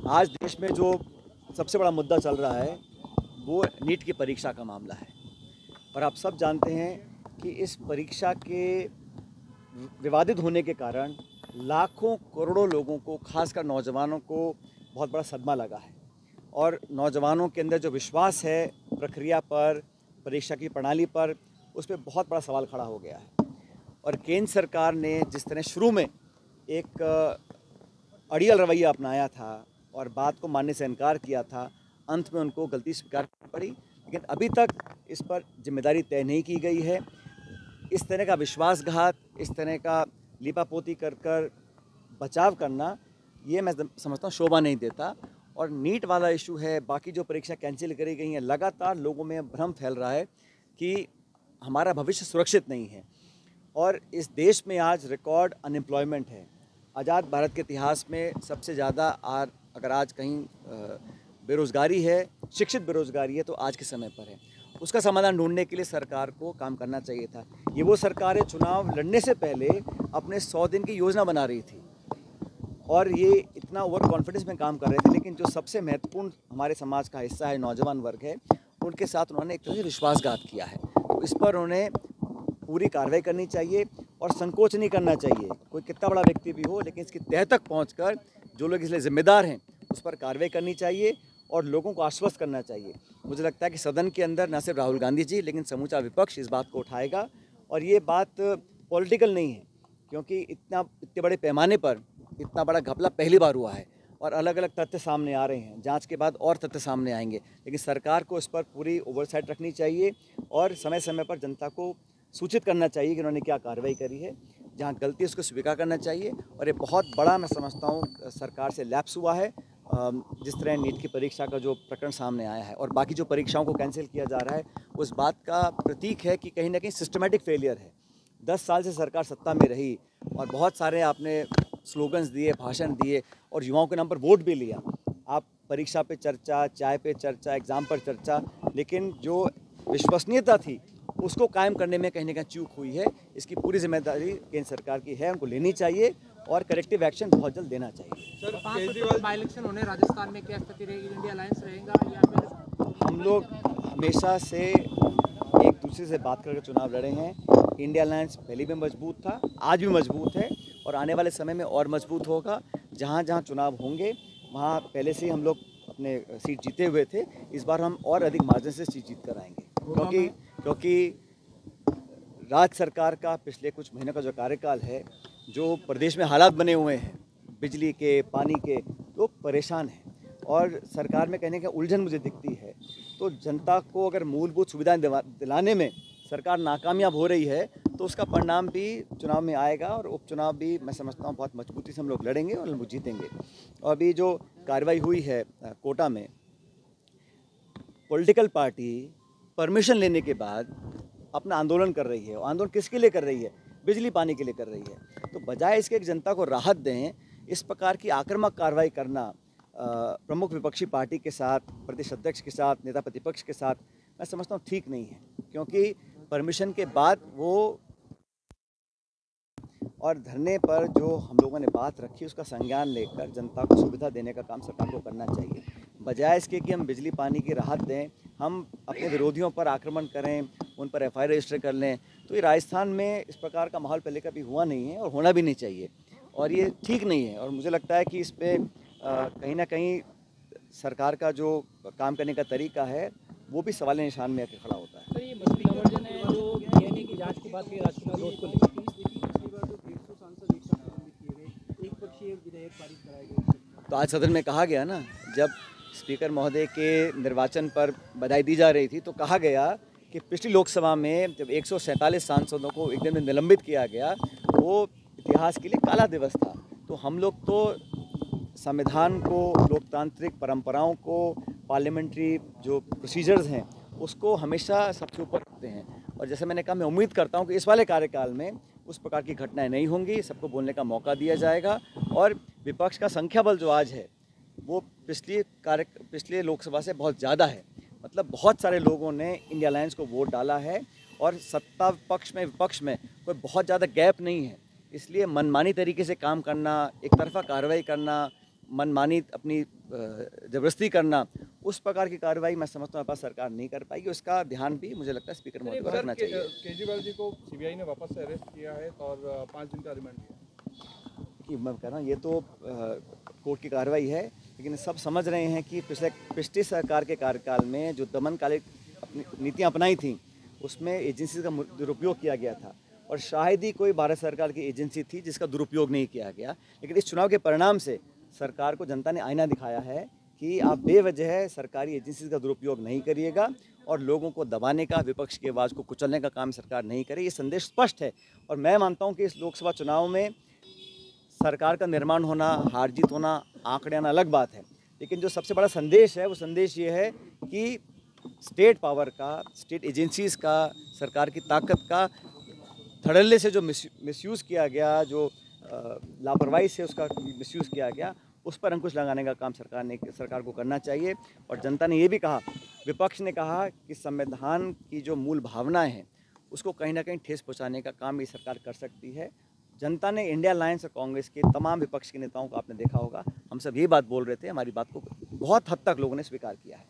आज देश में जो सबसे बड़ा मुद्दा चल रहा है वो नीट की परीक्षा का मामला है। और आप सब जानते हैं कि इस परीक्षा के विवादित होने के कारण लाखों करोड़ों लोगों को, खासकर नौजवानों को बहुत बड़ा सदमा लगा है। और नौजवानों के अंदर जो विश्वास है प्रक्रिया पर, परीक्षा की प्रणाली पर, उस पर बहुत बड़ा सवाल खड़ा हो गया है। और केंद्र सरकार ने जिस तरह शुरू में एक अड़ियल रवैया अपनाया था और बात को मानने से इनकार किया था, अंत में उनको गलती स्वीकार करनी पड़ी। लेकिन अभी तक इस पर जिम्मेदारी तय नहीं की गई है। इस तरह का विश्वासघात, इस तरह का लीपापोती कर कर बचाव करना, ये मैं समझता हूँ शोभा नहीं देता। और नीट वाला इशू है, बाकी जो परीक्षा कैंसिल करी गई हैं, लगातार लोगों में भ्रम फैल रहा है कि हमारा भविष्य सुरक्षित नहीं है। और इस देश में आज रिकॉर्ड अनएम्प्लॉयमेंट है। आज़ाद भारत के इतिहास में सबसे ज़्यादा अगर आज कहीं बेरोज़गारी है, शिक्षित बेरोज़गारी है, तो आज के समय पर है। उसका समाधान ढूंढने के लिए सरकार को काम करना चाहिए था। ये वो सरकार है चुनाव लड़ने से पहले अपने 100 दिन की योजना बना रही थी और ये इतना ओवर कॉन्फिडेंस में काम कर रहे थे। लेकिन जो सबसे महत्वपूर्ण हमारे समाज का हिस्सा है, नौजवान वर्ग है, उनके साथ उन्होंने एक तरह से विश्वासघात किया है। तो इस पर उन्हें पूरी कार्रवाई करनी चाहिए और संकोच नहीं करना चाहिए। कोई कितना बड़ा व्यक्ति भी हो, लेकिन इसकी तह तक पहुंचकर जो लोग इसलिए जिम्मेदार हैं उस पर कार्रवाई करनी चाहिए और लोगों को आश्वस्त करना चाहिए। मुझे लगता है कि सदन के अंदर न सिर्फ राहुल गांधी जी, लेकिन समूचा विपक्ष इस बात को उठाएगा। और ये बात पॉलिटिकल नहीं है, क्योंकि इतने बड़े पैमाने पर इतना बड़ा घपला पहली बार हुआ है और अलग अलग तथ्य सामने आ रहे हैं। जांच के बाद और तथ्य सामने आएंगे, लेकिन सरकार को इस पर पूरी ओवरसाइट रखनी चाहिए और समय समय पर जनता को सूचित करना चाहिए कि उन्होंने क्या कार्रवाई करी है। जहाँ गलती है उसको स्वीकार करना चाहिए। और ये बहुत बड़ा मैं समझता हूँ सरकार से लैप्स हुआ है, जिस तरह नीट की परीक्षा का जो प्रकरण सामने आया है और बाकी जो परीक्षाओं को कैंसिल किया जा रहा है, उस बात का प्रतीक है कि कहीं ना कहीं सिस्टमेटिक फेलियर है। 10 साल से सरकार सत्ता में रही और बहुत सारे आपने स्लोगन्स दिए, भाषण दिए और युवाओं के नाम पर वोट भी लिया। आप परीक्षा पे चर्चा, चाय पे चर्चा, एग्ज़ाम पर चर्चा, लेकिन जो विश्वसनीयता थी उसको कायम करने में कहीं ना कहीं चूक हुई है। इसकी पूरी जिम्मेदारी केंद्र सरकार की है, उनको लेनी चाहिए और करेक्टिव एक्शन बहुत जल्द देना चाहिए। सर, 5 बाई इलेक्शन होने राजस्थान में, क्या स्थिति रहेगी? इंडिया अलायंस रहेगा या फिर? हम लोग हमेशा से एक दूसरे से बात करके चुनाव लड़े हैं। इंडिया अलायंस पहले भी मजबूत था, आज भी मजबूत है और आने वाले समय में और मजबूत होगा। जहाँ जहाँ चुनाव होंगे वहाँ पहले से ही हम लोग अपने सीट जीते हुए थे। इस बार हम और अधिक मार्जिन से सीट जीत कर आएंगे, क्योंकि राज्य सरकार का पिछले कुछ महीनों का जो कार्यकाल है, जो प्रदेश में हालात बने हुए हैं बिजली के, पानी के, तो परेशान है और सरकार में कहने का उलझन मुझे दिखती है। तो जनता को अगर मूलभूत सुविधाएं दिलाने में सरकार नाकामयाब हो रही है तो उसका परिणाम भी चुनाव में आएगा और उपचुनाव भी मैं समझता हूँ बहुत मजबूती से हम लोग लड़ेंगे और हम जीतेंगे। और अभी जो कार्रवाई हुई है कोटा में, पॉलिटिकल पार्टी परमिशन लेने के बाद अपना आंदोलन कर रही है। और आंदोलन किसके लिए कर रही है? बिजली पानी के लिए कर रही है। तो बजाय इसके कि जनता को राहत दें, इस प्रकार की आक्रामक कार्रवाई करना प्रमुख विपक्षी पार्टी के साथ, प्रदेश अध्यक्ष के साथ, नेता प्रतिपक्ष के साथ, मैं समझता हूँ ठीक नहीं है। क्योंकि परमिशन के बाद वो और धरने पर जो हम लोगों ने बात रखी उसका संज्ञान लेकर जनता को सुविधा देने का काम सरकार को करना चाहिए। बजाय इसके कि हम बिजली पानी की राहत दें, हम अपने विरोधियों पर आक्रमण करें, उन पर FIR रजिस्टर कर लें। तो ये राजस्थान में इस प्रकार का माहौल पहले कभी हुआ नहीं है और होना भी नहीं चाहिए और ये ठीक नहीं है। और मुझे लगता है कि इस पर कहीं ना कहीं सरकार का जो काम करने का तरीका है वो भी सवाल निशान में आकर खड़ा होता है। सर, ये मछली वर्जन है जो DNA की जांच की बात की राजकुमार दोष को लेकर, तो आज सदन में कहा गया ना, जब स्पीकर महोदय के निर्वाचन पर बधाई दी जा रही थी तो कहा गया कि पिछली लोकसभा में जब 147 सांसदों को एक दिन में निलंबित किया गया, वो इतिहास के लिए काला दिवस था। तो हम लोग तो संविधान को, लोकतांत्रिक परंपराओं को, पार्लियामेंट्री जो प्रोसीजर्स हैं उसको हमेशा सबसे ऊपर रखते हैं। और जैसे मैंने कहा, मैं उम्मीद करता हूं कि इस वाले कार्यकाल में उस प्रकार की घटनाएं नहीं होंगी, सबको बोलने का मौका दिया जाएगा। और विपक्ष का संख्या बल जो आज है वो पिछले लोकसभा से बहुत ज़्यादा है। मतलब बहुत सारे लोगों ने इंडिया अलायंस को वोट डाला है और सत्ता पक्ष में विपक्ष में कोई बहुत ज़्यादा गैप नहीं है। इसलिए मनमानी तरीके से काम करना, एक तरफा कार्रवाई करना, मनमानी अपनी जबरदस्ती करना, उस प्रकार की कार्रवाई मैं समझता हूँ पास सरकार नहीं कर पाएगी। उसका ध्यान भी मुझे लगता है स्पीकर महोदय को रखना चाहिए। केजरीवाल जी को सीबीआई ने वापस से अरेस्ट किया है और 5 दिन का रिमांड दिया। कि मैं कह रहा हूँ ये तो कोर्ट की कार्रवाई है, लेकिन सब समझ रहे हैं कि पिछली सरकार के कार्यकाल में जो दमनकालिक अपनी नीतियाँ अपनाई थीं उसमें एजेंसी का दुरुपयोग किया गया था, और शायद ही कोई भारत सरकार की एजेंसी थी जिसका दुरुपयोग नहीं किया गया। लेकिन इस चुनाव के परिणाम से सरकार को जनता ने आईना दिखाया है कि आप बेवजह सरकारी एजेंसी का दुरुपयोग नहीं करिएगा और लोगों को दबाने का, विपक्ष की आवाज़ को कुचलने का काम सरकार नहीं करे। ये संदेश स्पष्ट है, और मैं मानता हूँ कि इस लोकसभा चुनाव में सरकार का निर्माण होना, हार जीत होना, आंकड़े आना अलग बात है, लेकिन जो सबसे बड़ा संदेश है वो संदेश ये है कि स्टेट पावर का, स्टेट एजेंसीज़ का, सरकार की ताकत का धड़ल्ले से जो मिसयूज़ किया गया, जो लापरवाही से उसका मिसयूज़ किया गया, उस पर अंकुश लगाने का काम सरकार को करना चाहिए। और जनता ने ये भी कहा, विपक्ष ने कहा कि संविधान की जो मूल भावनाएं हैं उसको कहीं ना कहीं ठेस पहुंचाने का काम ये सरकार कर सकती है। जनता ने इंडिया अलायंस और कांग्रेस के तमाम विपक्ष के नेताओं को आपने देखा होगा, हम सब ये बात बोल रहे थे, हमारी बात को बहुत हद तक लोगों ने स्वीकार किया है।